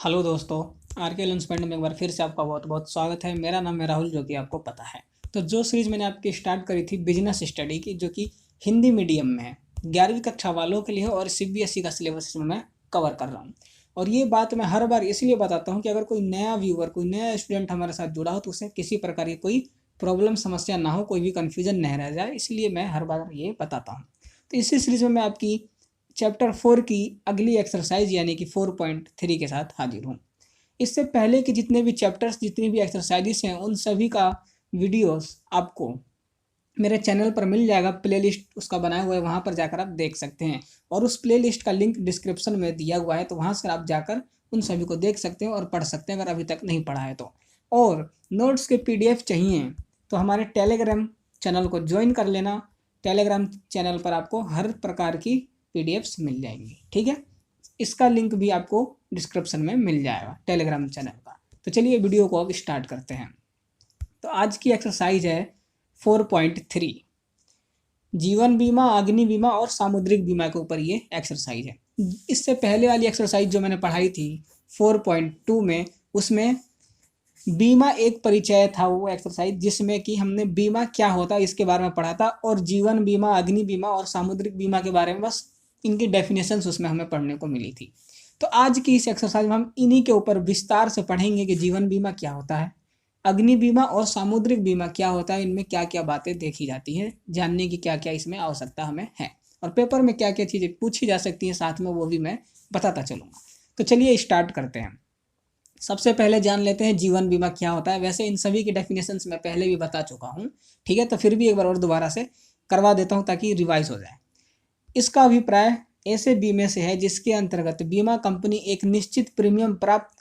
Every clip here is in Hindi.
हेलो दोस्तों। आर के लर्न पॉइंट में एक बार फिर से आपका बहुत बहुत स्वागत है। मेरा नाम है राहुल, जो कि आपको पता है। तो जो सीरीज मैंने आपकी स्टार्ट करी थी बिजनेस स्टडी की, जो कि हिंदी मीडियम में है, 11वीं कक्षा वालों के लिए और सीबीएसई का सिलेबस इसमें मैं कवर कर रहा हूँ। और ये बात मैं हर बार इसलिए बताता हूँ कि अगर कोई नया व्यूअर, कोई नया स्टूडेंट हमारे साथ जुड़ा हो तो उसे किसी प्रकार की कोई प्रॉब्लम समस्या ना हो, कोई भी कन्फ्यूजन नहीं रह जाए, इसलिए मैं हर बार ये बताता हूँ। तो इसी सीरीज में मैं आपकी चैप्टर 4 की अगली एक्सरसाइज यानी कि 4.3 के साथ हाजिर हूँ। इससे पहले के जितने भी चैप्टर्स, जितनी भी एक्सरसाइजेस हैं, उन सभी का वीडियोस आपको मेरे चैनल पर मिल जाएगा। प्लेलिस्ट उसका बनाया हुआ है, वहाँ पर जाकर आप देख सकते हैं। और उस प्लेलिस्ट का लिंक डिस्क्रिप्शन में दिया हुआ है, तो वहाँ से आप जाकर उन सभी को देख सकते हैं और पढ़ सकते हैं अगर अभी तक नहीं पढ़ा है तो। और नोट्स के पीडीएफ चाहिए तो हमारे टेलीग्राम चैनल को ज्वाइन कर लेना। टेलीग्राम चैनल पर आपको हर प्रकार की पीडीएफ्स मिल जाएंगी, ठीक है। इसका लिंक भी आपको डिस्क्रिप्शन में मिल जाएगा टेलीग्राम चैनल का। तो चलिए वीडियो को अब स्टार्ट करते हैं। तो आज की एक्सरसाइज है 4.3, जीवन बीमा, अग्नि बीमा और सामुद्रिक बीमा के ऊपर ये एक्सरसाइज है। इससे पहले वाली एक्सरसाइज जो मैंने पढ़ाई थी 4.2 में, उसमें बीमा एक परिचय था वो एक्सरसाइज, जिसमें कि हमने बीमा क्या होता है इसके बारे में पढ़ा था, और जीवन बीमा, अग्नि बीमा और सामुद्रिक बीमा के बारे में बस इनकी डेफिनेशंस उसमें हमें पढ़ने को मिली थी। तो आज की इस एक्सरसाइज में हम इन्हीं के ऊपर विस्तार से पढ़ेंगे कि जीवन बीमा क्या होता है, अग्नि बीमा और सामुद्रिक बीमा क्या होता है, इनमें क्या क्या बातें देखी जाती हैं, जानने की क्या क्या इसमें आवश्यकता हमें है, और पेपर में क्या क्या चीज़ें पूछी जा सकती हैं साथ में, वो भी मैं बताता चलूँगा। तो चलिए स्टार्ट करते हैं। सबसे पहले जान लेते हैं जीवन बीमा क्या होता है। वैसे इन सभी की डेफिनेशंस मैं पहले भी बता चुका हूँ, ठीक है, तो फिर भी एक बार और दोबारा से करवा देता हूँ ताकि रिवाइज हो जाए। इसका अभिप्राय ऐसे बीमे से है जिसके अंतर्गत बीमा कंपनी एक निश्चित प्रीमियम प्राप्त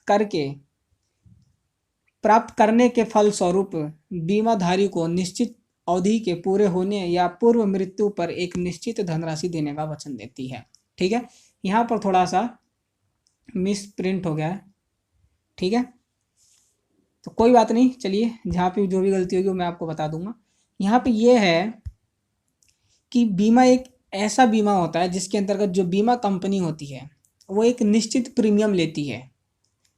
करने के फलस्वरूप बीमाधारी को निश्चित अवधि के पूरे होने या पूर्व मृत्यु पर एक निश्चित धनराशि देने का वचन देती है, ठीक है। यहाँ पर थोड़ा सा मिस प्रिंट हो गया है, ठीक है, तो कोई बात नहीं। चलिए, जहाँ पे जो भी गलती होगी वो मैं आपको बता दूंगा। यहाँ पे ये है कि बीमा एक ऐसा बीमा होता है जिसके अंतर्गत जो बीमा कंपनी होती है वो एक निश्चित प्रीमियम लेती है।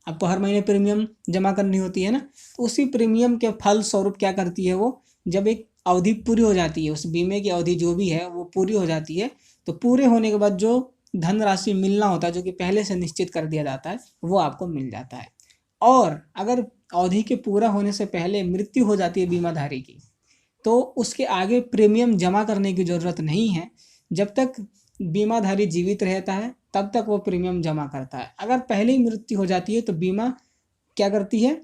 आपको हर महीने प्रीमियम जमा करनी होती है ना, तो उसी प्रीमियम के फल स्वरूप क्या करती है वो, जब एक अवधि पूरी हो जाती है, उस बीमे की अवधि जो भी है वो पूरी हो जाती है, तो पूरे होने के बाद जो धनराशि मिलना होता है, जो कि पहले से निश्चित कर दिया जाता है, वो आपको मिल जाता है। और अगर अवधि के पूरा होने से पहले मृत्यु हो जाती है बीमाधारी की, तो उसके आगे प्रीमियम जमा करने की ज़रूरत नहीं है। जब तक बीमाधारी जीवित रहता है तब तक वो प्रीमियम जमा करता है। अगर पहले ही मृत्यु हो जाती है तो बीमा क्या करती है,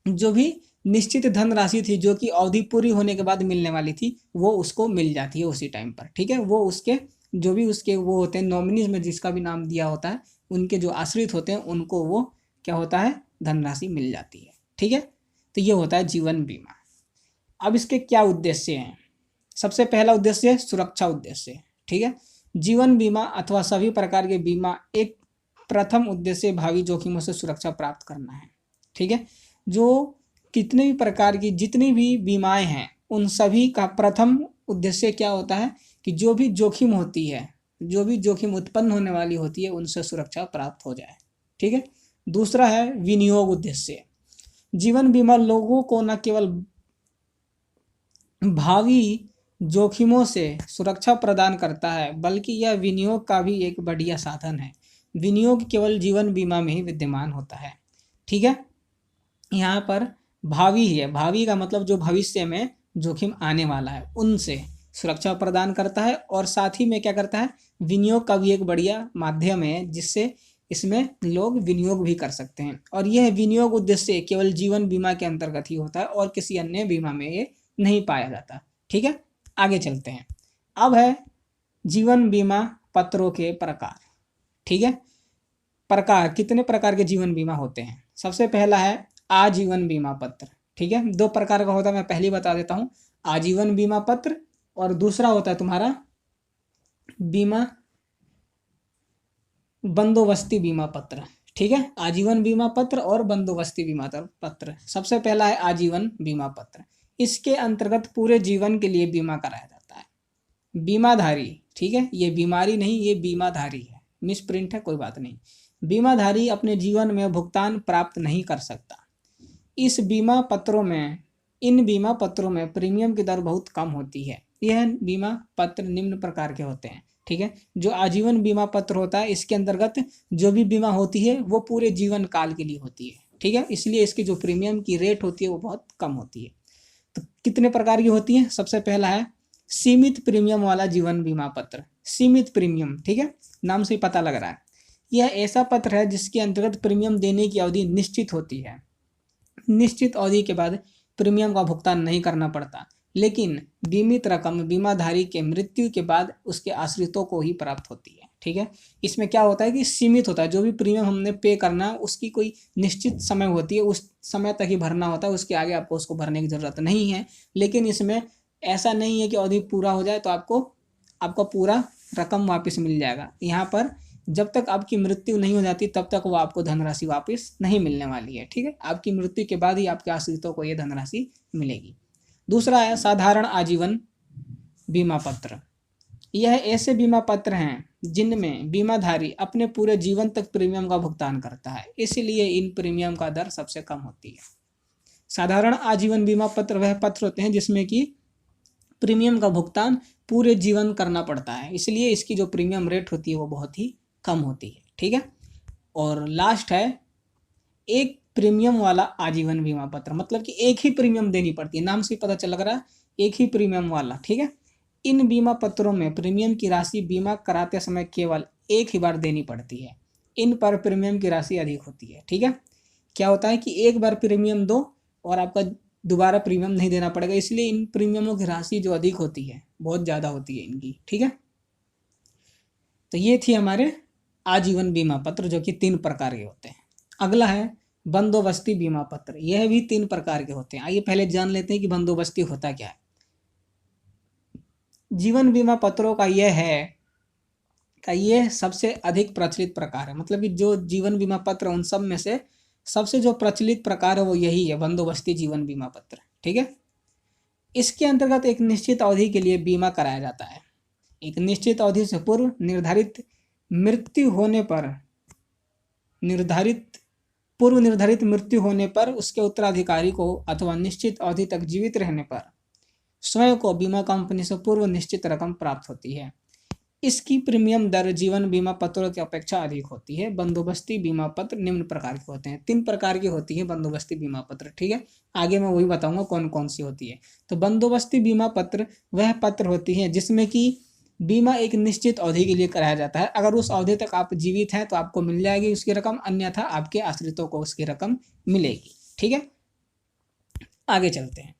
जो भी निश्चित धनराशि थी जो कि अवधि पूरी होने के बाद मिलने वाली थी, वो उसको मिल जाती है उसी टाइम पर, ठीक है। वो उसके जो भी उसके वो होते हैं नॉमिनीज में, जिसका भी नाम दिया होता है, उनके जो आश्रित होते हैं उनको वो क्या होता है, धनराशि मिल जाती है, ठीक है। तो ये होता है जीवन बीमा। अब इसके क्या उद्देश्य हैं। सबसे पहला उद्देश्य है सुरक्षा उद्देश्य, ठीक है। जीवन बीमा अथवा सभी प्रकार के बीमा एक प्रथम उद्देश्य भावी जोखिमों से सुरक्षा प्राप्त करना है, ठीक है। जो कितने भी प्रकार की जितनी भी बीमाएं हैं उन सभी का प्रथम उद्देश्य क्या होता है कि जो भी जोखिम होती है, जो भी जोखिम उत्पन्न होने वाली होती है, उनसे सुरक्षा प्राप्त हो जाए, ठीक है। दूसरा है विनियोग उद्देश्य। जीवन बीमा लोगों को न केवल भावी जोखिमों से सुरक्षा प्रदान करता है, बल्कि यह विनियोग का भी एक बढ़िया साधन है। विनियोग केवल जीवन बीमा में ही विद्यमान होता है, ठीक है। यहाँ पर भावी है, भावी का मतलब जो भविष्य में जोखिम आने वाला है उनसे सुरक्षा प्रदान करता है, और साथ ही में क्या करता है, विनियोग का भी एक बढ़िया माध्यम है जिससे इसमें लोग विनियोग भी कर सकते हैं। और यह विनियोग उद्देश्य केवल जीवन बीमा के अंतर्गत ही होता है और किसी अन्य बीमा में ये नहीं पाया जाता, ठीक है। आगे चलते हैं। अब है जीवन बीमा पत्रों के प्रकार, ठीक है। प्रकार, कितने प्रकार के जीवन बीमा होते हैं। सबसे पहला है आजीवन बीमा पत्र, ठीक है। दो प्रकार का होता है, मैं पहले बता देता हूँ। आजीवन बीमा पत्र और दूसरा होता है तुम्हारा बीमा बंदोबस्ती बीमा पत्र, ठीक है। आजीवन बीमा पत्र और बंदोबस्ती बीमा पत्र। सबसे पहला है आजीवन बीमा पत्र। इसके अंतर्गत पूरे जीवन के लिए बीमा कराया जाता है। बीमाधारी, ठीक है, ये बीमारी नहीं, ये बीमाधारी है, मिस प्रिंट है, कोई बात नहीं। बीमाधारी अपने जीवन में भुगतान प्राप्त नहीं कर सकता। इस बीमा पत्रों में इन बीमा पत्रों में प्रीमियम की दर बहुत कम होती है। यह बीमा पत्र निम्न प्रकार के होते हैं, ठीक है। जो आजीवन बीमा पत्र होता है, इसके अंतर्गत जो भी बीमा होती है वो पूरे जीवन काल के लिए होती है, ठीक है। इसलिए इसकी जो प्रीमियम की रेट होती है वो बहुत कम होती है। तो कितने प्रकार की होती है? सबसे पहला है सीमित प्रीमियम वाला जीवन बीमा पत्र। सीमित प्रीमियम, ठीक है, नाम से ही पता लग रहा है। यह ऐसा पत्र है जिसके अंतर्गत प्रीमियम देने की अवधि निश्चित होती है। निश्चित अवधि के बाद प्रीमियम का भुगतान नहीं करना पड़ता, लेकिन बीमित रकम बीमाधारी के मृत्यु के बाद उसके आश्रितों को ही प्राप्त होती है, ठीक है। इसमें क्या होता है कि सीमित होता है, जो भी प्रीमियम हमने पे करना है उसकी कोई निश्चित समय होती है, उस समय तक ही भरना होता है, उसके आगे आपको उसको भरने की जरूरत नहीं है। लेकिन इसमें ऐसा नहीं है कि अवधि पूरा हो जाए तो आपको पूरा रकम वापस मिल जाएगा। यहाँ पर जब तक आपकी मृत्यु नहीं हो जाती तब तक वो आपको धनराशि वापस नहीं मिलने वाली है, ठीक है। आपकी मृत्यु के बाद ही आपके आश्रितों को ये धनराशि मिलेगी। दूसरा है साधारण आजीवन बीमा पत्र। यह ऐसे बीमा पत्र हैं जिनमें बीमाधारी अपने पूरे जीवन तक प्रीमियम का भुगतान करता है, इसलिए इन प्रीमियम का दर सबसे कम होती है। साधारण आजीवन बीमा पत्र वह पत्र होते हैं जिसमें कि प्रीमियम का भुगतान पूरे जीवन करना पड़ता है, इसलिए इसकी जो प्रीमियम रेट होती है वो बहुत ही कम होती है, ठीक है। और लास्ट है एक प्रीमियम वाला आजीवन बीमा पत्र, मतलब कि एक ही प्रीमियम देनी पड़ती है, नाम से पता चल रहा है एक ही प्रीमियम वाला, ठीक है। इन बीमा पत्रों में प्रीमियम की राशि बीमा कराते समय केवल एक ही बार देनी पड़ती है। इन पर प्रीमियम की राशि अधिक होती है, ठीक है। क्या होता है कि एक बार प्रीमियम दो और आपका दोबारा प्रीमियम नहीं देना पड़ेगा, इसलिए इन प्रीमियमों की राशि जो अधिक होती है बहुत ज़्यादा होती है इनकी, ठीक है। तो ये थी हमारे आजीवन बीमा पत्र जो कि 3 प्रकार के होते हैं। अगला है बंदोबस्ती बीमा पत्र। यह भी 3 प्रकार के होते हैं। आइए पहले जान लेते हैं कि बंदोबस्ती होता क्या है। जीवन बीमा पत्रों का यह सबसे अधिक प्रचलित प्रकार है, मतलब कि जो जीवन बीमा पत्र उन सब में से सबसे जो प्रचलित प्रकार है वो यही है, बंदोबस्ती जीवन बीमा पत्र, ठीक है। इसके अंतर्गत एक निश्चित अवधि के लिए बीमा कराया जाता है। एक निश्चित अवधि से पूर्व निर्धारित मृत्यु होने पर उसके उत्तराधिकारी को अथवा निश्चित अवधि तक जीवित रहने पर स्वयं को बीमा कंपनी से पूर्व निश्चित रकम प्राप्त होती है। इसकी प्रीमियम दर जीवन बीमा पत्रों की अपेक्षा अधिक होती है। बंदोबस्ती बीमा पत्र निम्न प्रकार के होते हैं। 3 प्रकार की होती है बंदोबस्ती बीमा पत्र, ठीक है। आगे मैं वही बताऊंगा कौन कौन सी होती है। तो बंदोबस्ती बीमा पत्र वह पत्र होती है जिसमें कि बीमा एक निश्चित अवधि के लिए कराया जाता है। अगर उस अवधि तक आप जीवित हैं तो आपको मिल जाएगी उसकी रकम, अन्यथा आपके आश्रितों को उसकी रकम मिलेगी, ठीक है। आगे चलते हैं।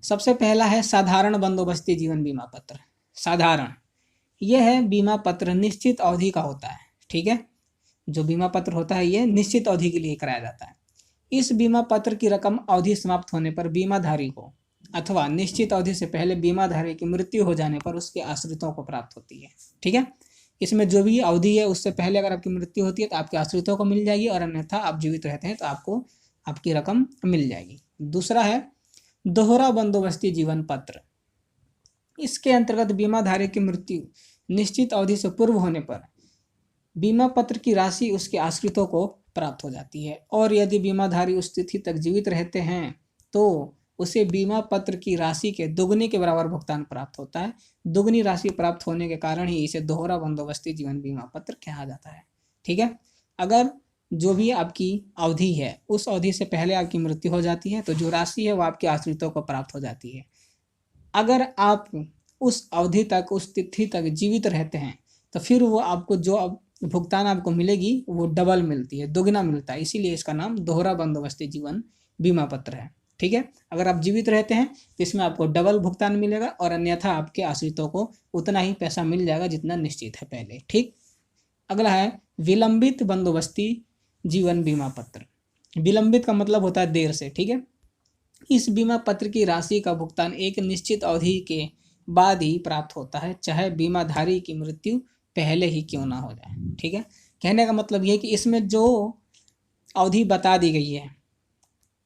सबसे पहला है साधारण बंदोबस्ती जीवन बीमा पत्र। साधारण, यह है बीमा पत्र निश्चित अवधि का होता है, ठीक है। जो बीमा पत्र होता है यह निश्चित अवधि के लिए कराया जाता है। इस बीमा पत्र की रकम अवधि समाप्त होने पर बीमाधारी को अथवा निश्चित अवधि से पहले बीमाधारी की मृत्यु हो जाने पर उसके आश्रितों को प्राप्त होती है, ठीक है। इसमें जो भी अवधि है उससे पहले अगर आपकी मृत्यु होती है तो आपके आश्रितों को मिल जाएगी, और अन्यथा आप जीवित रहते हैं तो आपको आपकी रकम मिल जाएगी। दूसरा है दोहरा बंदोबस्ती जीवन पत्र। इसके अंतर्गत बीमाधारी की मृत्यु निश्चित अवधि से पूर्व होने पर बीमा पत्र की राशि उसके आश्रितों को प्राप्त हो जाती है, और यदि बीमाधारी उस तिथि तक जीवित रहते हैं तो उसे बीमा पत्र की राशि के दुगने के बराबर भुगतान प्राप्त होता है। दुगनी राशि प्राप्त होने के कारण ही इसे दोहरा बंदोबस्ती जीवन बीमा पत्र कहा जाता है, ठीक है। अगर जो भी आपकी अवधि है उस अवधि से पहले आपकी मृत्यु हो जाती है तो जो राशि है वो आपके आश्रितों को प्राप्त हो जाती है। अगर आप उस अवधि तक, उस तिथि तक जीवित रहते हैं तो फिर वो आपको जो भुगतान आपको मिलेगी वो डबल मिलती है, दुगना मिलता है। इसीलिए इसका नाम दोहरा बंदोबस्ती जीवन बीमा पत्र है, ठीक है। अगर आप जीवित रहते हैं तो इसमें आपको डबल भुगतान मिलेगा, और अन्यथा आपके आश्रितों को उतना ही पैसा मिल जाएगा जितना निश्चित है पहले, ठीक। अगला है विलंबित बंदोबस्ती जीवन बीमा पत्र। विलंबित का मतलब होता है देर से, ठीक है। इस बीमा पत्र की राशि का भुगतान एक निश्चित अवधि के बाद ही प्राप्त होता है, चाहे बीमाधारी की मृत्यु पहले ही क्यों ना हो जाए, ठीक है। कहने का मतलब यह है कि इसमें जो अवधि बता दी गई है,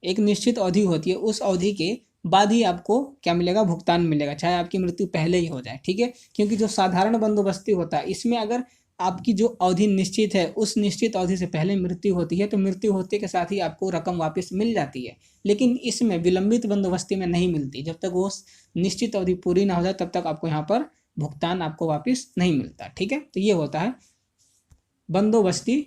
एक निश्चित अवधि होती है, उस अवधि के बाद ही आपको क्या मिलेगा, भुगतान मिलेगा, चाहे आपकी मृत्यु पहले ही हो जाए, ठीक है। क्योंकि जो साधारण बंदोबस्ती होता है इसमें अगर आपकी जो अवधि निश्चित है उस निश्चित अवधि से पहले मृत्यु होती है तो मृत्यु होते के साथ ही आपको रकम वापस मिल जाती है। लेकिन इसमें विलंबित बंदोबस्ती में नहीं मिलती, जब तक वो निश्चित अवधि पूरी ना हो जाए तब तक आपको यहाँ पर भुगतान आपको वापस नहीं मिलता। ठीक है, तो ये होता है बंदोबस्ती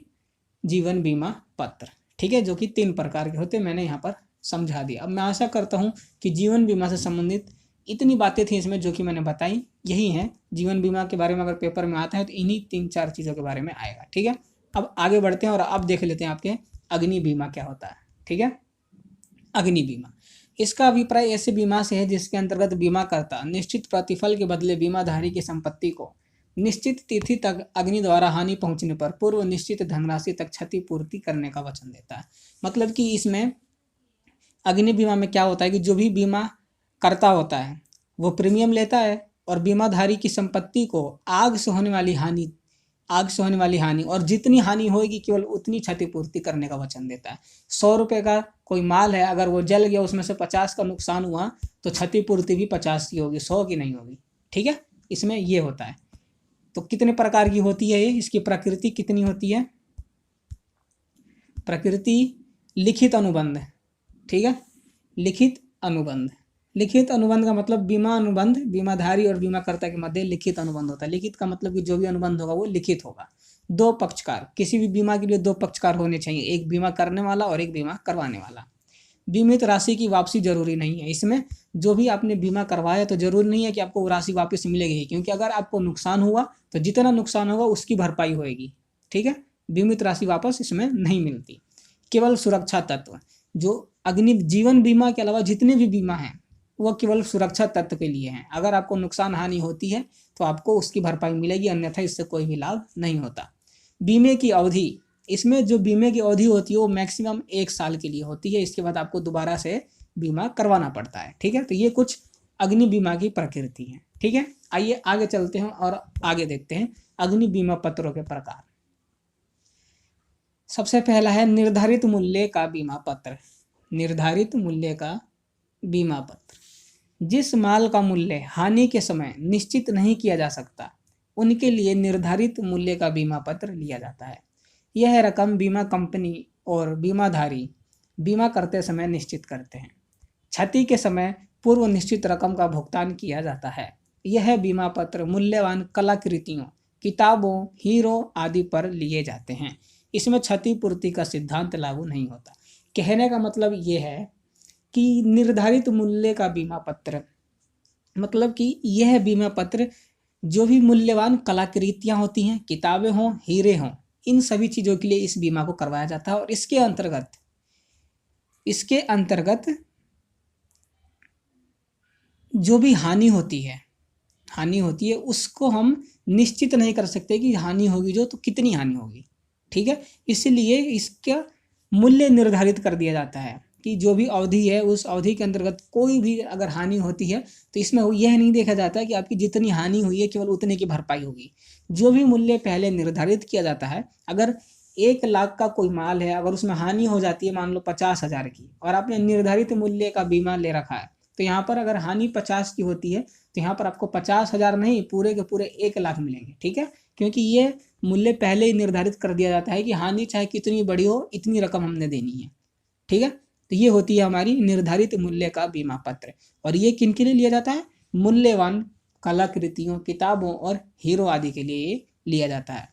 जीवन बीमा पत्र। ठीक है, जो कि 3 प्रकार के होते हैं, मैंने यहाँ पर समझा दिया। अब मैं आशा करता हूँ कि जीवन बीमा से संबंधित इतनी बातें थी इसमें जो कि मैंने बताई, यही है। जीवन बीमा के बारे में अगर पेपर में आता है तो इन्हीं 3-4 चीज़ों के बारे में आएगा। ठीक है, अब आगे बढ़ते हैं और अब देख लेते हैं आपके अग्नि बीमा क्या होता है। ठीक है, अग्नि बीमा, इसका अभिप्राय ऐसे बीमा से है जिसके अंतर्गत बीमाकर्ता निश्चित प्रतिफल के बदले बीमाधारी की संपत्ति को निश्चित तिथि तक अग्नि द्वारा हानि पहुंचने पर पूर्व निश्चित धनराशि तक क्षतिपूर्ति करने का वचन देता है। मतलब कि इसमें अग्नि बीमा में क्या होता है कि जो भी बीमा करता होता है वो प्रीमियम लेता है और बीमाधारी की संपत्ति को आग से होने वाली हानि और जितनी हानि होगी केवल उतनी क्षतिपूर्ति करने का वचन देता है। 100 रुपये का कोई माल है, अगर वो जल गया उसमें से 50 का नुकसान हुआ तो क्षतिपूर्ति भी 50 की होगी, 100 की नहीं होगी। ठीक है, इसमें ये होता है। तो कितने प्रकार की होती है ये, इसकी प्रकृति कितनी होती है? प्रकृति लिखित अनुबंध। ठीक है, लिखित अनुबंध। लिखित अनुबंध का मतलब बीमा अनुबंध बीमाधारी और बीमाकर्ता के मध्य लिखित अनुबंध होता है। लिखित का मतलब कि जो भी अनुबंध होगा वो लिखित होगा। 2 पक्षकार, किसी भी बीमा के लिए 2 पक्षकार होने चाहिए, एक बीमा करने वाला और एक बीमा करवाने वाला। बीमित राशि की वापसी जरूरी नहीं है। इसमें जो भी आपने बीमा करवाया तो जरूरी नहीं है कि आपको वो राशि वापस मिलेगी, क्योंकि अगर आपको नुकसान हुआ तो जितना नुकसान होगा उसकी भरपाई होगी। ठीक है, बीमित राशि वापस इसमें नहीं मिलती। केवल सुरक्षा तत्व, जो अग्नि जीवन बीमा के अलावा जितने भी बीमा हैं वो केवल सुरक्षा तत्व के लिए हैं। अगर आपको नुकसान हानि होती है तो आपको उसकी भरपाई मिलेगी, अन्यथा इससे कोई भी लाभ नहीं होता। बीमे की अवधि, इसमें जो बीमे की अवधि होती है वो मैक्सिमम 1 साल के लिए होती है, इसके बाद आपको दोबारा से बीमा करवाना पड़ता है। ठीक है, तो ये कुछ अग्नि बीमा की प्रकृति है। ठीक है, आइए आगे चलते हैं और आगे देखते हैं अग्नि बीमा पत्रों के प्रकार। सबसे पहला है निर्धारित मूल्य का बीमा पत्र। निर्धारित मूल्य का बीमा पत्र, जिस माल का मूल्य हानि के समय निश्चित नहीं किया जा सकता उनके लिए निर्धारित मूल्य का बीमा पत्र लिया जाता है। यह रकम बीमा कंपनी और बीमाधारी बीमा करते समय निश्चित करते हैं। क्षति के समय पूर्व निश्चित रकम का भुगतान किया जाता है। यह बीमा पत्र मूल्यवान कलाकृतियों, किताबों, हीरो आदि पर लिए जाते हैं। इसमें क्षतिपूर्ति का सिद्धांत लागू नहीं होता। कहने का मतलब ये है कि निर्धारित मूल्य का बीमा पत्र मतलब कि यह बीमा पत्र जो भी मूल्यवान कलाकृतियां होती हैं, किताबें हों, हीरे हों, इन सभी चीज़ों के लिए इस बीमा को करवाया जाता है। और इसके अंतर्गत जो भी हानि होती है उसको हम निश्चित नहीं कर सकते कि हानि होगी जो तो कितनी हानि होगी। ठीक है, इसलिए इसका मूल्य निर्धारित कर दिया जाता है कि जो भी अवधि है उस अवधि के अंतर्गत कोई भी अगर हानि होती है तो इसमें यह नहीं देखा जाता है कि आपकी जितनी हानि हुई है केवल उतने की भरपाई होगी। जो भी मूल्य पहले निर्धारित किया जाता है, अगर 1 लाख का कोई माल है, अगर उसमें हानि हो जाती है मान लो 50,000 की, और आपने निर्धारित मूल्य का बीमा ले रखा है, तो यहाँ पर अगर हानि 50 की होती है तो यहाँ पर आपको 50,000 नहीं, पूरे के पूरे 1 लाख मिलेंगे। ठीक है, क्योंकि ये मूल्य पहले ही निर्धारित कर दिया जाता है कि हानि चाहे कितनी बड़ी हो इतनी रकम हमने देनी है। ठीक है, तो ये होती है हमारी निर्धारित मूल्य का बीमा पत्र। और ये किन के लिए लिया जाता है? मूल्यवान कलाकृतियों, किताबों और हीरो आदि के लिए लिया जाता है।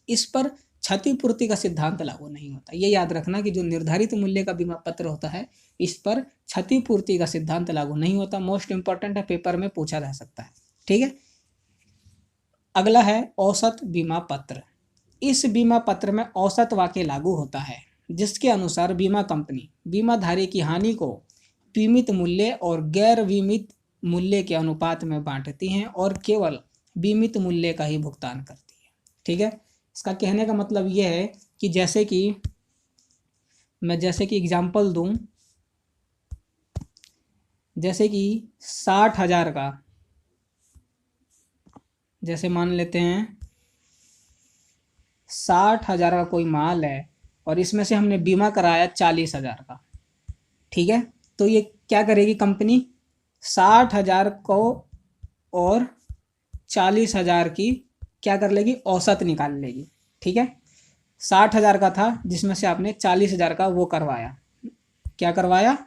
इस पर क्षतिपूर्ति का सिद्धांत लागू नहीं होता। ये याद रखना कि जो निर्धारित मूल्य का बीमा पत्र होता है इस पर क्षतिपूर्ति का सिद्धांत लागू नहीं होता। मोस्ट इंपॉर्टेंट है, पेपर में पूछा जा सकता है। ठीक है, अगला है औसत बीमा पत्र। इस बीमा पत्र में औसत वाक्य लागू होता है जिसके अनुसार बीमा कंपनी बीमाधारी की हानि को बीमित मूल्य और गैर बीमित मूल्य के अनुपात में बांटती हैं और केवल बीमित मूल्य का ही भुगतान करती है। ठीक है, इसका कहने का मतलब यह है कि जैसे कि एग्जाम्पल दूं, जैसे कि 60,000 का, जैसे मान लेते हैं 60,000 का कोई माल है और इसमें से हमने बीमा कराया 40,000 का। ठीक है, तो ये क्या करेगी कंपनी? 60,000 को और 40,000 की क्या कर लेगी, औसत निकाल लेगी। ठीक है, 60,000 का था जिसमें से आपने 40,000 का वो करवाया, क्या करवाया,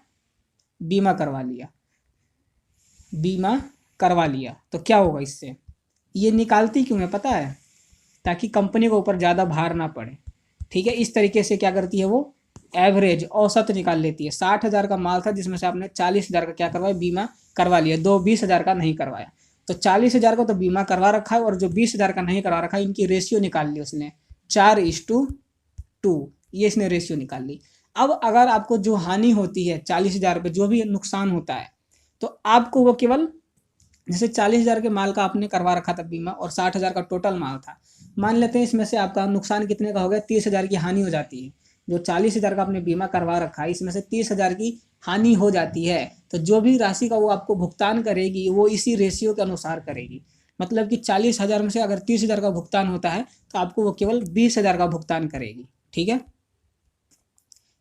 बीमा करवा लिया, बीमा करवा लिया। तो क्या होगा इससे, ये निकालती क्यों है पता है, ताकि कंपनी के ऊपर ज़्यादा भार ना पड़े। ठीक है, इस तरीके से क्या करती है वो, एवरेज औसत निकाल लेती है। 60,000 का माल था जिसमें से आपने 40,000 का क्या करवाया, बीमा करवा लिया, 20,000 का नहीं करवाया। तो 40,000 का तो बीमा करवा रखा है और जो 20,000 का नहीं करवा रखा है, इनकी रेशियो निकाल ली उसने, 4:2, ये इसने रेशियो निकाल ली। अब अगर आपको जो हानि होती है 40,000 रुपये, जो भी नुकसान होता है, तो आपको वो केवल, जैसे 40,000 के माल का आपने करवा रखा था बीमा और 60,000 का टोटल माल था, मान लेते हैं इसमें से आपका नुकसान कितने का हो गया, 30,000 की हानि हो जाती है। जो 40,000 का आपने बीमा करवा रखा है, इसमें से 30,000 की हानि हो जाती है, तो जो भी राशि का वो आपको भुगतान करेगी वो इसी रेशियो के अनुसार करेगी। मतलब कि 40,000 में से अगर 30,000 का भुगतान होता है तो आपको वो केवल 20,000 का भुगतान करेगी। ठीक है,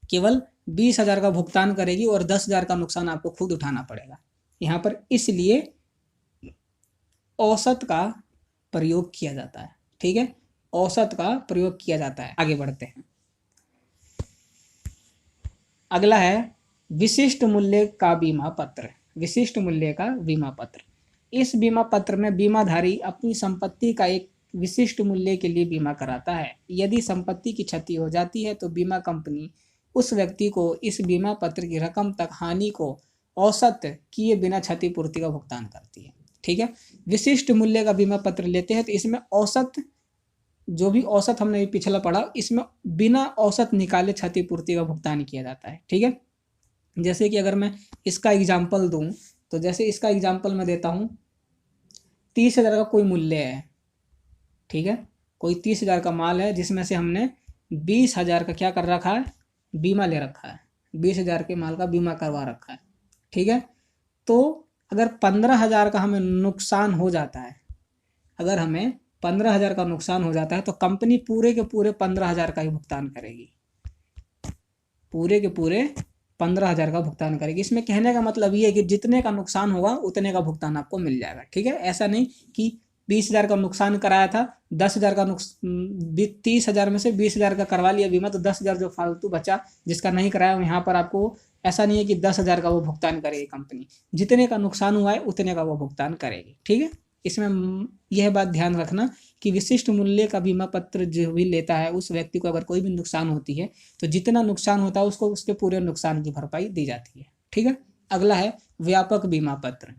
केवल 20,000 का भुगतान करेगी और 10,000 का नुकसान आपको खुद उठाना पड़ेगा यहाँ पर। इसलिए औसत का प्रयोग किया जाता है। ठीक है, औसत का प्रयोग किया जाता है। आगे बढ़ते हैं, अगला है विशिष्ट मूल्य का बीमा पत्र। विशिष्ट मूल्य का बीमा पत्र, इस बीमा पत्र में बीमाधारी अपनी संपत्ति का एक विशिष्ट मूल्य के लिए बीमा कराता है। यदि संपत्ति की क्षति हो जाती है तो बीमा कंपनी उस व्यक्ति को इस बीमा पत्र की रकम तक हानि को औसत किए बिना क्षतिपूर्ति का भुगतान करती है। ठीक है, विशिष्ट मूल्य का बीमा पत्र लेते हैं तो इसमें औसत, जो भी औसत हमने पिछला पढ़ा, इसमें बिना औसत निकाले क्षतिपूर्ति का भुगतान किया जाता है। ठीक है, जैसे कि अगर मैं इसका एग्जाम्पल दूं, तो जैसे इसका एग्जाम्पल मैं देता हूं, 30,000 का कोई मूल्य है। ठीक है, कोई 30,000 का माल है जिसमें से हमने 20,000 का क्या कर रखा है, बीमा ले रखा है, 20,000 के माल का बीमा करवा रखा है। ठीक है, तो अगर 15,000 का हमें नुकसान हो जाता है, अगर हमें 15,000 का नुकसान हो जाता है तो कंपनी पूरे के पूरे 15,000 का ही भुगतान करेगी, पूरे के पूरे 15,000 का भुगतान करेगी। इसमें कहने का मतलब ये है कि जितने का नुकसान होगा उतने का भुगतान आपको मिल जाएगा। ठीक है, ऐसा नहीं कि 20,000 का नुकसान कराया था, 10,000 का 30,000 में से 20,000 का करवा लिया बीमा, तो 10,000 जो फालतू बचा जिसका नहीं कराया, यहाँ पर आपको ऐसा नहीं है कि 10,000 का वो भुगतान करेगी कंपनी, जितने का नुकसान हुआ है उतने का वो भुगतान करेगी। ठीक है, इसमें यह बात ध्यान रखना कि विशिष्ट मूल्य का बीमा पत्र जो भी लेता है उस व्यक्ति को अगर कोई भी नुकसान होती है तो जितना नुकसान होता है उसको उसके पूरे नुकसान की भरपाई दी जाती है। ठीक है, अगला है व्यापक बीमा पत्र।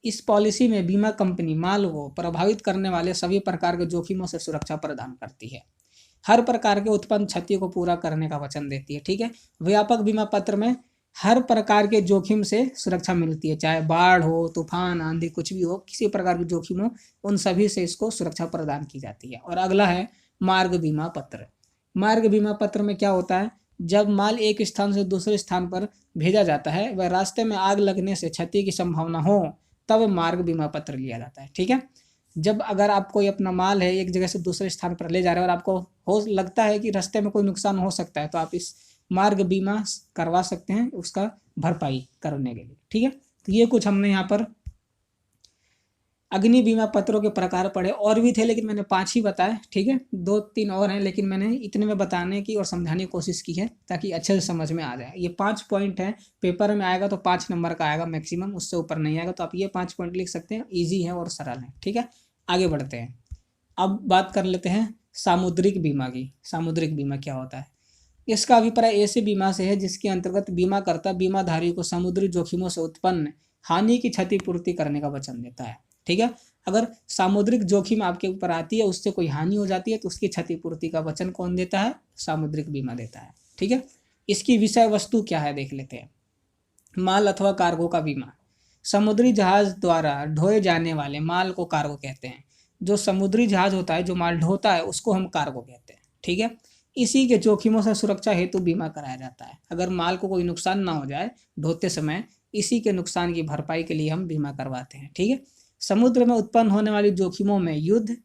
इस पॉलिसी में बीमा कंपनी माल को प्रभावित करने वाले सभी प्रकार के जोखिमों से सुरक्षा प्रदान करती है, हर प्रकार के उत्पन्न क्षति को पूरा करने का वचन देती है। ठीक है, व्यापक बीमा पत्र में हर प्रकार के जोखिम से सुरक्षा मिलती है, चाहे बाढ़ हो, तूफान, आंधी, कुछ भी हो, किसी प्रकार की जोखिम हो, उन सभी से इसको सुरक्षा प्रदान की जाती है। और अगला है मार्ग बीमा पत्र। मार्ग बीमा पत्र में क्या होता है, जब माल एक स्थान से दूसरे स्थान पर भेजा जाता है, वह रास्ते में आग लगने से क्षति की संभावना हो, तब मार्ग बीमा पत्र लिया जाता है। ठीक है, जब अगर आप कोई अपना माल है एक जगह से दूसरे स्थान पर ले जा रहे हैं और आपको हो लगता है कि रास्ते में कोई नुकसान हो सकता है, तो आप इस मार्ग बीमा करवा सकते हैं उसका भरपाई करने के लिए। ठीक है, तो ये कुछ हमने यहाँ पर अग्नि बीमा पत्रों के प्रकार पढ़े, और भी थे लेकिन मैंने 5 ही बताए। ठीक है, 2-3 और हैं लेकिन मैंने इतने में बताने की और समझाने की कोशिश की है ताकि अच्छे से समझ में आ जाए। ये 5 पॉइंट हैं, पेपर में आएगा तो 5 नंबर का आएगा मैक्सिमम, उससे ऊपर नहीं आएगा, तो आप ये 5 पॉइंट लिख सकते हैं, ईजी है और सरल है। ठीक है, आगे बढ़ते हैं। अब बात कर लेते हैं सामुद्रिक बीमा की। सामुद्रिक बीमा क्या होता है, इसका अभिप्राय ऐसे बीमा से है जिसके अंतर्गत बीमाकर्ता बीमाधारी को समुद्री जोखिमों से उत्पन्न हानि की क्षतिपूर्ति करने का वचन देता है। ठीक है, अगर सामुद्रिक जोखिम आपके ऊपर आती है, उससे कोई हानि हो जाती है, तो उसकी क्षतिपूर्ति का वचन कौन देता है, सामुद्रिक बीमा देता है। ठीक है, इसकी विषय वस्तु क्या है देख लेते हैं। माल अथवा कार्गो का बीमा, समुद्री जहाज द्वारा ढोए जाने वाले माल को कार्गो कहते हैं। जो समुद्री जहाज होता है, जो माल ढोता है, उसको हम कार्गो कहते हैं। ठीक है, इसी के जोखिमों से सुरक्षा हेतु बीमा कराया जाता है। अगर माल को कोई नुकसान ना हो जाए ढोते समय, इसी के नुकसान की भरपाई के लिए हम बीमा करवाते हैं। ठीक है, समुद्र में उत्पन्न होने वाली जोखिमों में युद्ध,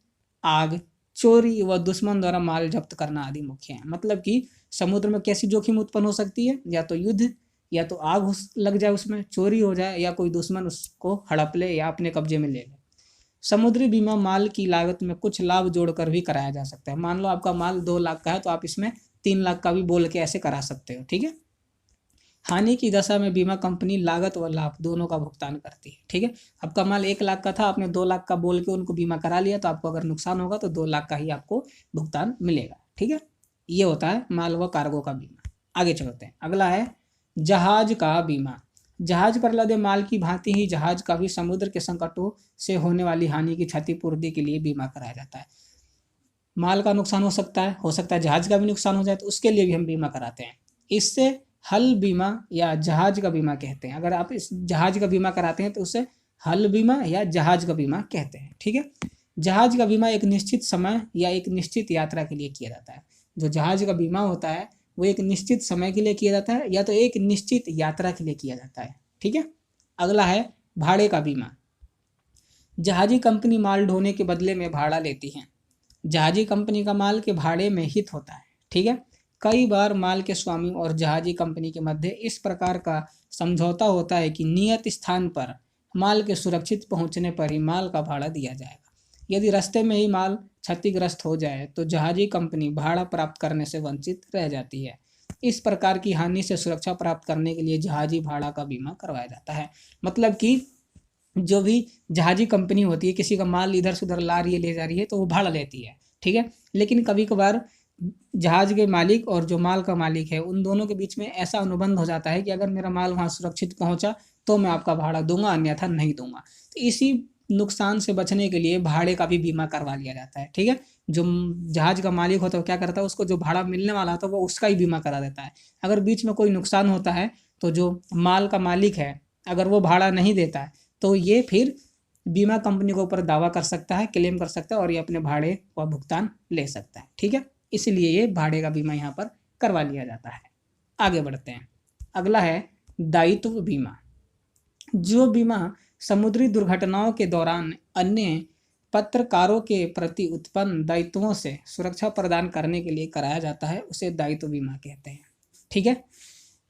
आग, चोरी व दुश्मन द्वारा माल जब्त करना आदि मुख्य है। मतलब कि समुद्र में कैसी जोखिम उत्पन्न हो सकती है, या तो युद्ध, या तो आग लग जाए, उसमें चोरी हो जाए, या कोई दुश्मन उसको हड़प ले या अपने कब्जे में ले ले। समुद्री बीमा माल की लागत में कुछ लाभ जोड़कर भी कराया जा सकता है। मान लो आपका माल 2 लाख का है तो आप इसमें 3 लाख का भी बोल के ऐसे करा सकते हो, ठीक है। हानि की दशा में बीमा कंपनी लागत व लाभ दोनों का भुगतान करती है, ठीक है। आपका माल 1 लाख का था, आपने 2 लाख का बोल के उनको बीमा करा लिया, तो आपको अगर नुकसान होगा तो 2 लाख का ही आपको भुगतान मिलेगा, ठीक है। ये होता है माल व कार्गो का बीमा। आगे चलते हैं, अगला है जहाज का बीमा। जहाज पर लदे माल की भांति ही जहाज का भी समुद्र के संकटों से होने वाली हानि की क्षतिपूर्ति के लिए बीमा कराया जाता है। माल का नुकसान हो सकता है जहाज का भी नुकसान हो जाए, तो उसके लिए भी हम बीमा कराते हैं। इससे हल बीमा या जहाज का बीमा कहते हैं। अगर आप इस जहाज का बीमा कराते हैं तो उसे हल बीमा या जहाज का बीमा कहते हैं, ठीक है। जहाज का बीमा एक निश्चित समय या एक निश्चित यात्रा के लिए किया जाता है। जो जहाज का बीमा होता है वो एक निश्चित समय के लिए किया जाता है या तो एक निश्चित यात्रा के लिए किया जाता है, ठीक है। अगला है भाड़े का बीमा। जहाजी कंपनी माल ढोने के बदले में भाड़ा लेती है। जहाजी कंपनी का माल के भाड़े में हित होता है, ठीक है। कई बार माल के स्वामी और जहाजी कंपनी के मध्य इस प्रकार का समझौता होता है कि नियत स्थान पर माल के सुरक्षित पहुंचने पर ही माल का भाड़ा दिया जाएगा। यदि रास्ते में ही माल क्षतिग्रस्त हो जाए तो जहाजी कंपनी भाड़ा प्राप्त करने से वंचित रह जाती है। इस प्रकार की हानि से सुरक्षा प्राप्त करने के लिए जहाजी भाड़ा का बीमा करवाया जाता है। मतलब कि जो भी जहाजी कंपनी होती है, किसी का माल इधर से उधर ला रही है, ले जा रही है, तो वो भाड़ा लेती है, ठीक है। लेकिन कभी कभार जहाज के मालिक और जो माल का मालिक है उन दोनों के बीच में ऐसा अनुबंध हो जाता है कि अगर मेरा माल वहाँ सुरक्षित पहुँचा तो मैं आपका भाड़ा दूंगा, अन्यथा नहीं दूंगा। तो इसी नुकसान से बचने के लिए भाड़े का भी बीमा करवा लिया जाता है, ठीक है। जो जहाज का मालिक होता है वो क्या करता है, उसको जो भाड़ा मिलने वाला होता है वो उसका ही बीमा करा देता है। अगर बीच में कोई नुकसान होता है तो जो माल का मालिक है अगर वो भाड़ा नहीं देता है तो ये फिर बीमा कंपनी के ऊपर दावा कर सकता है, क्लेम कर सकता है और ये अपने भाड़े का भुगतान ले सकता है, ठीक है। इसलिए ये भाड़े का बीमा यहाँ पर करवा लिया जाता है। आगे बढ़ते हैं, अगला है दायित्व बीमा। जो बीमा समुद्री दुर्घटनाओं के दौरान अन्य पत्रकारों के प्रति उत्पन्न दायित्वों से सुरक्षा प्रदान करने के लिए कराया जाता है उसे दायित्व बीमा कहते हैं, ठीक है।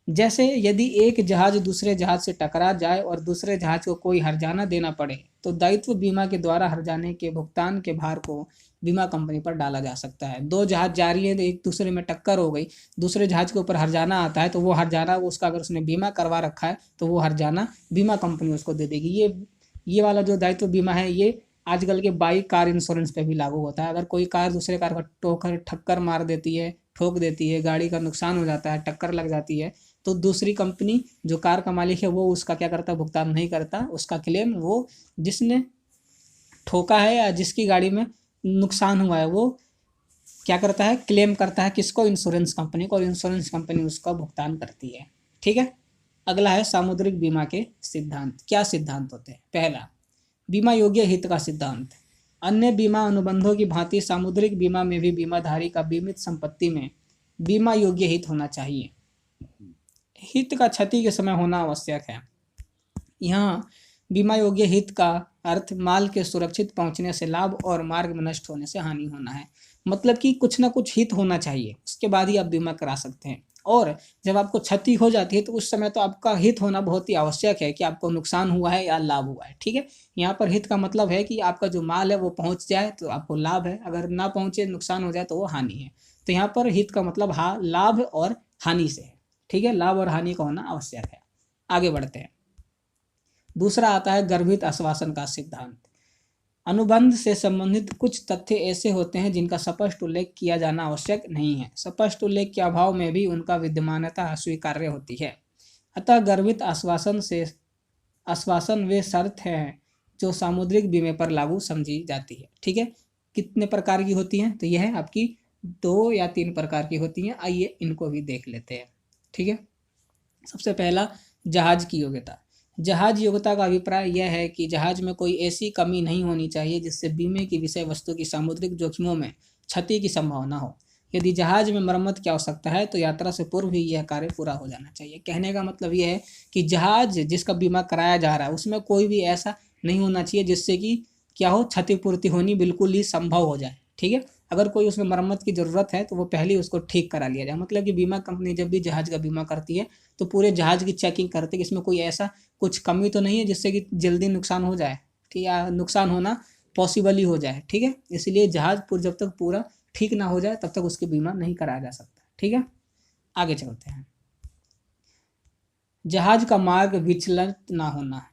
जैसे यदि एक जहाज दूसरे जहाज से टकरा जाए और दूसरे जहाज को कोई हर्जाना देना पड़े तो दायित्व बीमा के द्वारा हर्जाने के भुगतान के भार को बीमा कंपनी पर डाला जा सकता है। 2 जहाज जा रही है तो एक दूसरे में टक्कर हो गई, दूसरे जहाज के ऊपर हर्जाना आता है तो वो हर्जाना उसका अगर उसने बीमा करवा रखा है तो वो हर्जाना बीमा कंपनी उसको दे देगी। ये वाला जो दायित्व बीमा है ये आजकल के बाइक कार इंश्योरेंस पे भी लागू होता है। अगर कोई कार दूसरे कार का ठक्कर मार देती है, ठोक देती है, गाड़ी का नुकसान हो जाता है, टक्कर लग जाती है, तो दूसरी कंपनी जो कार का मालिक है वो उसका क्या करता है, भुगतान नहीं करता। उसका क्लेम वो जिसने ठोका है या जिसकी गाड़ी में नुकसान हुआ है वो क्या करता है, क्लेम करता है किसको, इंश्योरेंस कंपनी को, और इंश्योरेंस कंपनी उसका भुगतान करती है, ठीक है। अगला है सामुद्रिक बीमा के सिद्धांत। क्या सिद्धांत होते हैं? पहला, बीमा योग्य हित का सिद्धांत। अन्य बीमा अनुबंधों की भांति सामुद्रिक बीमा में भी बीमाधारी का बीमित संपत्ति में बीमा योग्य हित होना चाहिए। हित का क्षति के समय होना आवश्यक है। यहाँ बीमा योग्य हित का अर्थ माल के सुरक्षित पहुंचने से लाभ और मार्ग में नष्ट होने से हानि होना है। मतलब कि कुछ ना कुछ हित होना चाहिए, उसके बाद ही आप बीमा करा सकते हैं। और जब आपको क्षति हो जाती है तो उस समय तो आपका हित होना बहुत ही आवश्यक है कि आपको नुकसान हुआ है या लाभ हुआ है, ठीक है। यहाँ पर हित का मतलब है कि आपका जो माल है वो पहुंच जाए तो आपको लाभ है, अगर ना पहुंचे नुकसान हो जाए तो वो हानि है। तो यहाँ पर हित का मतलब लाभ और हानि से है, ठीक है। लाभ और हानि का होना आवश्यक है। आगे बढ़ते हैं, दूसरा आता है गर्भित आश्वासन का सिद्धांत। अनुबंध से संबंधित कुछ तथ्य ऐसे होते हैं जिनका स्पष्ट उल्लेख किया जाना आवश्यक नहीं है। स्पष्ट उल्लेख के अभाव में भी उनका विद्यमानता स्वीकार्य होती है। अतः गर्भित आश्वासन वे शर्त है जो सामुद्रिक बीमे पर लागू समझी जाती है, ठीक है। कितने प्रकार की होती हैं? तो यह है आपकी 2 या 3 प्रकार की होती हैं। आइए इनको भी देख लेते हैं, ठीक है। सबसे पहला, जहाज की योग्यता। जहाज योग्यता का अभिप्राय यह है कि जहाज में कोई ऐसी कमी नहीं होनी चाहिए जिससे बीमे की विषय वस्तु की सामुद्रिक जोखिमों में क्षति की संभावना हो। यदि जहाज में मरम्मत की आवश्यकता है तो यात्रा से पूर्व ही यह कार्य पूरा हो जाना चाहिए। कहने का मतलब यह है कि जहाज जिसका बीमा कराया जा रहा है उसमें कोई भी ऐसा नहीं होना चाहिए जिससे कि क्या हो, क्षतिपूर्ति होनी बिल्कुल ही संभव हो जाए, ठीक है। अगर कोई उसमें मरम्मत की ज़रूरत है तो वो पहले उसको ठीक करा लिया जाए। मतलब कि बीमा कंपनी जब भी जहाज का बीमा करती है तो पूरे जहाज की चेकिंग करती है कि इसमें कोई ऐसा कुछ कमी तो नहीं है जिससे कि जल्दी नुकसान हो जाए, ठीक है, नुकसान होना पॉसिबल ही हो जाए, ठीक है। इसलिए जहाज जब तक पूरा ठीक ना हो जाए तब तक उसकी बीमा नहीं कराया जा सकता, ठीक है। आगे चलते हैं। जहाज का मार्ग विचलित ना होना,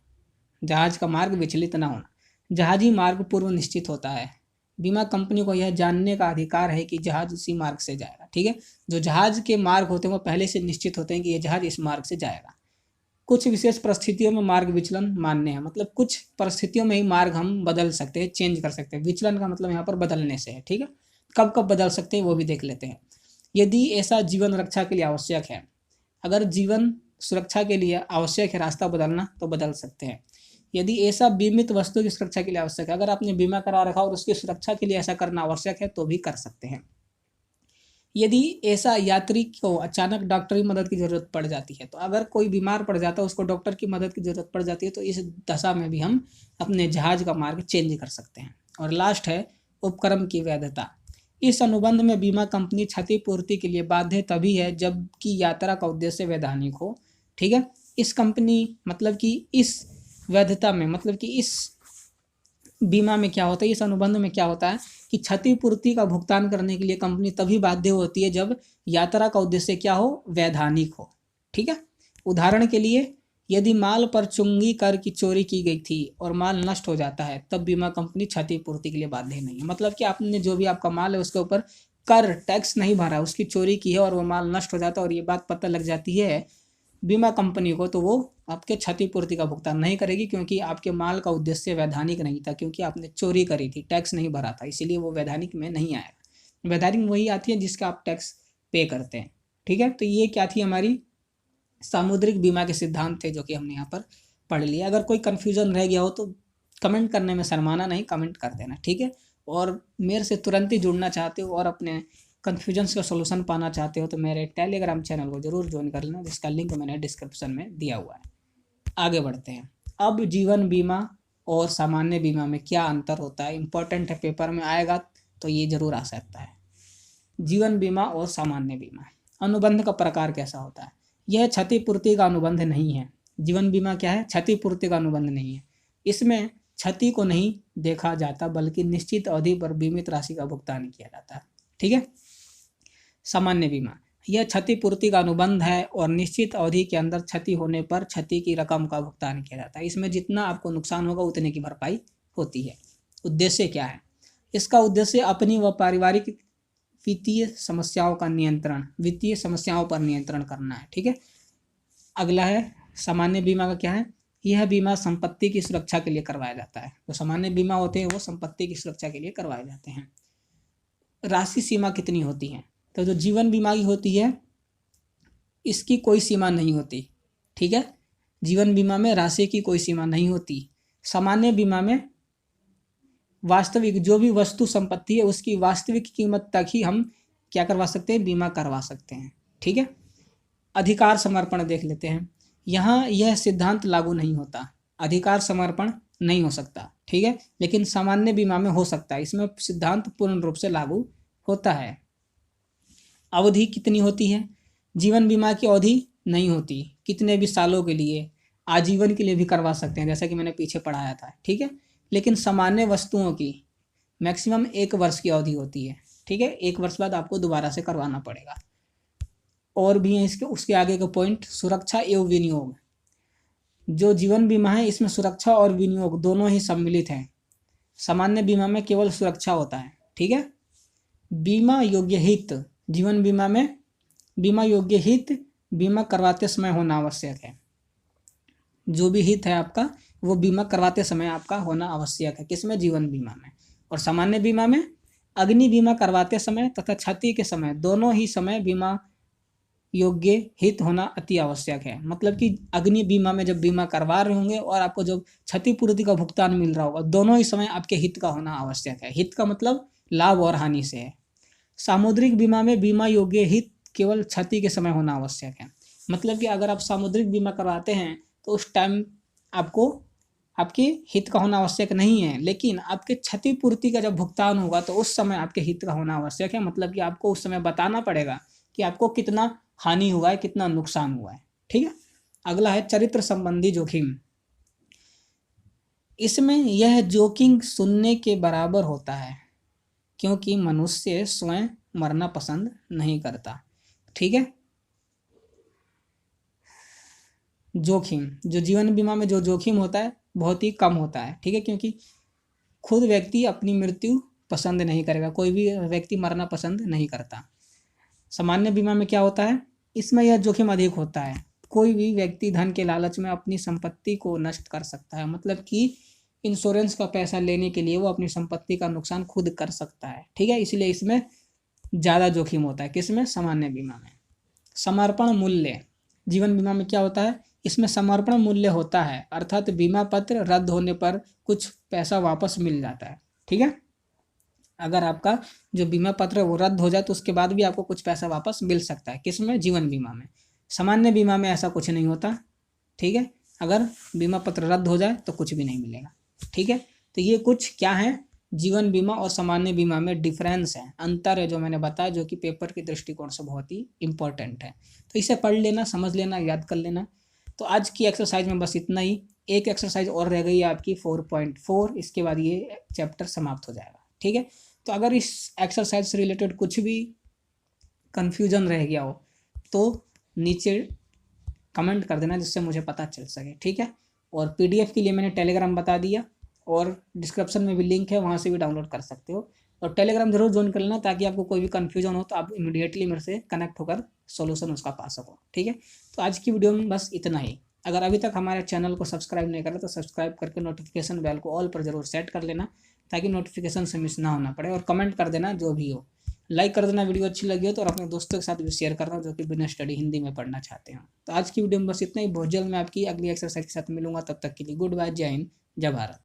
जहाज का मार्ग विचलित ना होना, जहाजी मार्ग पूर्व निश्चित होता है। बीमा कंपनी को यह जानने का अधिकार है कि जहाज उसी मार्ग से जाएगा, ठीक है। जो जहाज के मार्ग होते हैं वो पहले से निश्चित होते हैं कि ये जहाज इस मार्ग से जाएगा। कुछ विशेष परिस्थितियों में मार्ग विचलन मान्य है, मतलब कुछ परिस्थितियों में ही मार्ग हम बदल सकते हैं, चेंज कर सकते हैं। विचलन का मतलब यहाँ पर बदलने से है, ठीक है। कब कब बदल सकते हैं वो भी देख लेते हैं। यदि ऐसा जीवन रक्षा के लिए आवश्यक है, अगर जीवन सुरक्षा के लिए आवश्यक है रास्ता बदलना तो बदल सकते हैं। यदि ऐसा बीमित वस्तु की सुरक्षा के लिए आवश्यक है, अगर आपने बीमा करा रखा और उसकी सुरक्षा के लिए ऐसा करना आवश्यक है तो भी कर सकते हैं। यदि ऐसा यात्री को अचानक डॉक्टरी मदद की जरूरत पड़ जाती है, तो अगर कोई बीमार पड़ जाता है उसको डॉक्टर की मदद की जरूरत पड़ जाती है तो इस दशा में भी हम अपने जहाज का मार्ग चेंज कर सकते हैं। और लास्ट है उपक्रम की वैधता। इस अनुबंध में बीमा कंपनी क्षतिपूर्ति के लिए बाध्य तभी है जबकि यात्रा का उद्देश्य वैधानिक हो, ठीक है। इस कंपनी मतलब कि इस वैधता में मतलब कि इस बीमा में क्या होता है, इस अनुबंध में क्या होता है कि क्षतिपूर्ति का भुगतान करने के लिए कंपनी तभी बाध्य होती है जब यात्रा का उद्देश्य क्या हो, वैधानिक हो, ठीक है। उदाहरण के लिए यदि माल पर चुंगी कर की चोरी की गई थी और माल नष्ट हो जाता है तब बीमा कंपनी क्षतिपूर्ति के लिए बाध्य नहीं है। मतलब कि आपने जो भी आपका माल है उसके ऊपर कर टैक्स नहीं भरा, उसकी चोरी की है और वो माल नष्ट हो जाता है और ये बात पता लग जाती है बीमा कंपनी को, तो वो आपके क्षतिपूर्ति का भुगतान नहीं करेगी क्योंकि आपके माल का उद्देश्य वैधानिक नहीं था, क्योंकि आपने चोरी करी थी, टैक्स नहीं भरा था, इसीलिए वो वैधानिक में नहीं आएगा। वैधानिक में वही आती है जिसका आप टैक्स पे करते हैं, ठीक है। तो ये क्या थी, हमारी सामुद्रिक बीमा के सिद्धांत थे जो कि हमने यहाँ पर पढ़ लिया। अगर कोई कन्फ्यूजन रह गया हो तो कमेंट करने में शर्माना नहीं, कमेंट कर देना, ठीक है। और मेरे से तुरंत ही जुड़ना चाहते हो और अपने कन्फ्यूजन्स का सोल्यूशन पाना चाहते हो तो मेरे टेलीग्राम चैनल को जरूर ज्वाइन कर लेना, जिसका लिंक मैंने डिस्क्रिप्शन में दिया हुआ है। आगे बढ़ते हैं। अब जीवन बीमा और सामान्य बीमा में क्या अंतर होता है, इंपॉर्टेंट है, पेपर में आएगा तो ये जरूर आ सकता है। जीवन बीमा और सामान्य बीमा, अनुबंध का प्रकार कैसा होता है। यह क्षतिपूर्ति का अनुबंध नहीं है। जीवन बीमा क्या है, क्षतिपूर्ति का अनुबंध नहीं है। इसमें क्षति को नहीं देखा जाता बल्कि निश्चित अवधि पर बीमित राशि का भुगतान किया जाता है, ठीक है। सामान्य बीमा, यह क्षतिपूर्ति का अनुबंध है और निश्चित अवधि के अंदर क्षति होने पर क्षति की रकम का भुगतान किया जाता है। इसमें जितना आपको नुकसान होगा उतने की भरपाई होती है। उद्देश्य क्या है, इसका उद्देश्य अपनी व पारिवारिक वित्तीय समस्याओं का नियंत्रण, वित्तीय समस्याओं पर नियंत्रण करना है, ठीक है। अगला है सामान्य बीमा का क्या है, यह बीमा संपत्ति की सुरक्षा के लिए करवाया जाता है। जो सामान्य बीमा होते हैं वो संपत्ति की सुरक्षा के लिए करवाए जाते हैं। राशि सीमा कितनी होती है, तो जो जीवन बीमा की होती है इसकी कोई सीमा नहीं होती, ठीक है। जीवन बीमा में राशि की कोई सीमा नहीं होती। सामान्य बीमा में वास्तविक जो भी वस्तु संपत्ति है उसकी वास्तविक कीमत तक ही हम क्या करवा सकते हैं, बीमा करवा सकते हैं, ठीक है। अधिकार समर्पण देख लेते हैं। यहाँ यह सिद्धांत लागू नहीं होता, अधिकार समर्पण नहीं हो सकता, ठीक है, लेकिन सामान्य बीमा में हो सकता है। इसमें सिद्धांत पूर्ण रूप से लागू होता है। अवधि कितनी होती है, जीवन बीमा की अवधि नहीं होती, कितने भी सालों के लिए, आजीवन के लिए भी करवा सकते हैं जैसा कि मैंने पीछे पढ़ाया था, ठीक है। लेकिन सामान्य वस्तुओं की मैक्सिमम 1 वर्ष की अवधि होती है, ठीक है। 1 वर्ष बाद आपको दोबारा से करवाना पड़ेगा। और भी है इसके उसके आगे का पॉइंट, सुरक्षा एवं विनियोग। जो जीवन बीमा है इसमें सुरक्षा और विनियोग दोनों ही सम्मिलित हैं। सामान्य बीमा में केवल सुरक्षा होता है, ठीक है। बीमा योग्य हित, जीवन बीमा में बीमा योग्य हित बीमा करवाते समय होना आवश्यक है। जो भी हित है आपका वो बीमा करवाते समय आपका होना आवश्यक है, किसमें, जीवन बीमा में। और सामान्य बीमा में अग्नि बीमा करवाते समय तथा क्षति के समय दोनों ही समय बीमा योग्य हित होना अति आवश्यक है। मतलब कि अग्नि बीमा में जब बीमा करवा रहे होंगे और आपको जब क्षतिपूर्ति का भुगतान मिल रहा होगा दोनों ही समय आपके हित का होना आवश्यक है। हित का मतलब लाभ और हानि से है। सामुद्रिक बीमा में बीमा योग्य हित केवल क्षति के समय होना आवश्यक है। मतलब कि अगर आप सामुद्रिक बीमा करवाते हैं तो उस टाइम आपको आपके हित का होना आवश्यक नहीं है, लेकिन आपके क्षतिपूर्ति का जब भुगतान होगा तो उस समय आपके हित का होना आवश्यक है। मतलब कि आपको उस समय बताना पड़ेगा कि आपको कितना हानि हुआ है, कितना नुकसान हुआ है, ठीक है। अगला है चरित्र संबंधी जोखिम। इसमें यह जोखिम सुनने के बराबर होता है, क्योंकि मनुष्य स्वयं मरना पसंद नहीं करता। ठीक है। जोखिम, जो जीवन बीमा में जो जोखिम होता है बहुत ही कम होता है। ठीक है, क्योंकि खुद व्यक्ति अपनी मृत्यु पसंद नहीं करेगा, कोई भी व्यक्ति मरना पसंद नहीं करता। सामान्य बीमा में क्या होता है, इसमें यह जोखिम अधिक होता है। कोई भी व्यक्ति धन के लालच में अपनी संपत्ति को नष्ट कर सकता है, मतलब कि इंश्योरेंस का पैसा लेने के लिए वो अपनी संपत्ति का नुकसान खुद कर सकता है। ठीक है, इसलिए इसमें ज़्यादा जोखिम होता है। किसमें? सामान्य बीमा में। समर्पण मूल्य, जीवन बीमा में क्या होता है, इसमें समर्पण मूल्य होता है, अर्थात बीमा पत्र रद्द होने पर कुछ पैसा वापस मिल जाता है। ठीक है, अगर आपका जो बीमा पत्र है वो रद्द हो जाए तो उसके बाद भी आपको कुछ पैसा वापस मिल सकता है। किसमें? जीवन बीमा में। सामान्य बीमा में ऐसा कुछ नहीं होता। ठीक है, अगर बीमा पत्र रद्द हो जाए तो कुछ भी नहीं मिलेगा। ठीक है, तो ये कुछ क्या है, जीवन बीमा और सामान्य बीमा में डिफरेंस है, अंतर है जो मैंने बताया, जो कि पेपर के दृष्टिकोण से बहुत ही इंपॉर्टेंट है। तो इसे पढ़ लेना, समझ लेना, याद कर लेना। तो आज की एक्सरसाइज में बस इतना ही। एक एक्सरसाइज और रह गई है आपकी 4.4, इसके बाद ये चैप्टर समाप्त हो जाएगा। ठीक है, तो अगर इस एक्सरसाइज से रिलेटेड कुछ भी कन्फ्यूजन रह गया हो तो नीचे कमेंट कर देना, जिससे मुझे पता चल सके। ठीक है, और पीडीएफ के लिए मैंने टेलीग्राम बता दिया और डिस्क्रिप्शन में भी लिंक है, वहाँ से भी डाउनलोड कर सकते हो। और टेलीग्राम जरूर ज्वाइन कर लेना, ताकि आपको कोई भी कन्फ्यूजन हो तो आप इमीडिएटली मेरे से कनेक्ट होकर सोल्यूशन उसका पा सको। ठीक है, तो आज की वीडियो में बस इतना ही। अगर अभी तक हमारे चैनल को सब्सक्राइब नहीं करा तो सब्सक्राइब करके नोटिफिकेशन बेल को ऑल पर जरूर सेट कर लेना, ताकि नोटिफिकेशन से मिस ना होना पड़े। और कमेंट कर देना जो भी हो, लाइक कर देना वीडियो अच्छी लगी हो तो, और अपने दोस्तों के साथ भी शेयर करना जो कि बिना स्टडी हिंदी में पढ़ना चाहते हो। तो आज की वीडियो में बस इतना ही। बहुत जल्द मैं आपकी अगली एक्सरसाइज के साथ मिलूंगा, तब तक के लिए गुड बाय, जय हिंद, जय भारत।